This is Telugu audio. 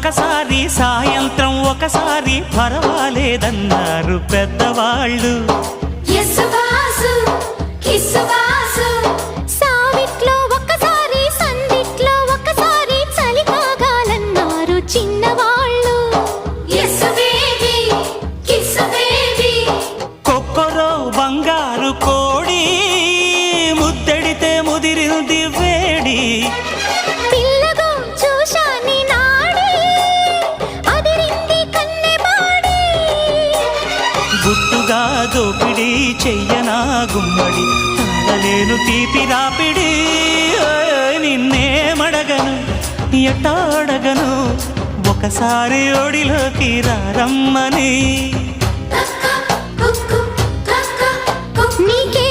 ఒకసారి సాయంత్రం ఒకసారి పర్వాలేదన్నారు పెద్దవాళ్ళు. సావిట్లో ఒకసారి సందిట్లో ఒకసారి చలి కాగాలన్నారు చిన్నవాళ్ళు. కొక్కరో బంగారు కోడి ముద్దడితే ముదిరింది వేడి. పిల్లగో చూశాని నాడి అదిరింది కన్నెమాడి. గుట్టుగా దోపిడి చెయ్యనా గుమ్మడి తాళలేను తీపి రాపిడి. నిన్నేమడగను ఎట్టాడగను ఒకసారి ఒడిలోకి రమ్మని. నీకే